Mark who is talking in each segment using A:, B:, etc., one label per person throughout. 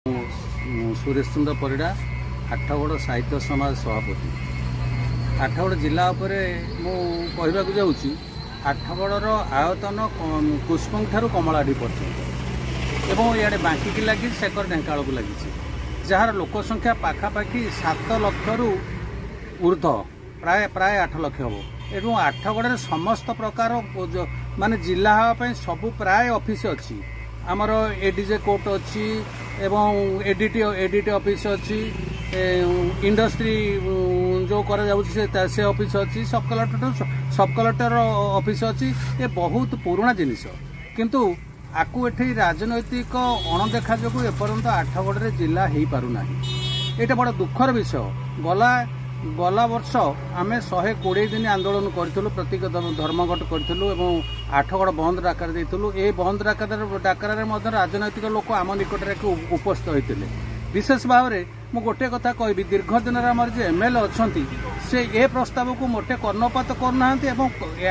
A: सुरेश चंद्र परिड़ा आठगड़ साहित्य समाज सभापति आठगड़ जिला कहवाक जाऊँगी आठगड़ आयतन कुसुम ठारू कमलाडी पर्यंत एवं इे बांकी लगी शेखर ढेंकाल को लगी जार लोक संख्या पाखापाखि 7 लाख रु ऊर्ध प्राय प्राय 8 लाख हम एवं आठगड़ समस्त प्रकार माने जिला हाँपाई सबू प्राय ऑफिस अच्छी आमर एडीजे कोर्ट अच्छी एवं एडीटी ऑफिस अच्छी इंडस्ट्री जो से ऑफिस अच्छी सब कलेक्टर ऑफिस अच्छी ये बहुत पुराना जिनिस किंतु आकु एठी राजनैतिक अणदेखा जो एपर्यंत आठगड़ जिला हो पारना यहाँ बड़ा दुखर विषय गला वर्ष आम 120 दिन आंदोलन करूँ प्रतीक धर्मघट करूँ आठगड़ बंद डाकर देलु ए बंद डाकर राजनैतिक लोक आम निकट में उपस्थित होते विशेष भाव में मु गोटे कथा कहबी दीर्घ दिन आम जो एमएलए अच्छा से ए प्रस्ताव को मोटे कर्णपात करना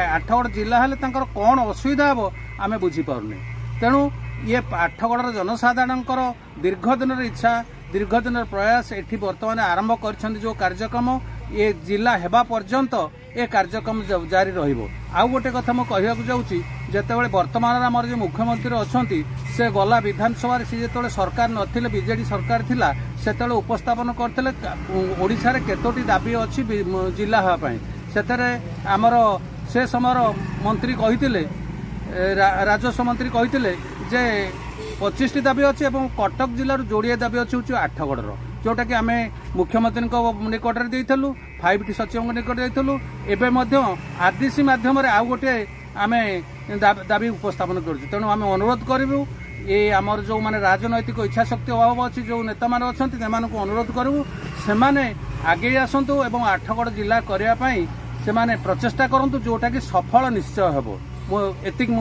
A: आठगड़ जिला हेल्ले कौन असुविधा हम आम बुझीपारे तेणु ये आठगड़ जनसाधारण दीर्घ दिन इच्छा दीर्घ दिन प्रयास एठी वर्तमान आरंभ कर जो कार्यक्रम ये जिला हेबा पर्यंत ए कार्यक्रम जारी रहिबो। आउ गोटे कथा मु कहवाक जाऊँगी जितेबाला वर्तमान आम जो मुख्यमंत्री अच्छा से गला विधानसभा से जो सरकार नथिले बीजेडी सरकार थिला सेतेबेले उपस्थापन करथिले ओडिशा रे केतोटी दाबी अच्छी जिला हाँपाई से आमर से समय मंत्री कहिथिले राजस्व मंत्री कहिथिले जे 25टी दाबी अच्छी और कटक जिलूर जोड़िए दाबी अच्छी आठगड़ जोटा कि आम मुख्यमंत्री निकट में देलु 5टी सचिव निकट देलु एवं आरडीसी मध्यम आउ गोटे आम दाबी उपस्थापन करूँ तेणु आम अनुरोध करूँ ये आमर जो माने राजनैतिक इच्छा शक्ति अभाव अच्छी जो नेता मान अच्छा से अनुरोध करूँ से आगे आसतु और आठगड़ जिला करने से प्रचेषा करूँ जोटा कि सफल निश्चय हे।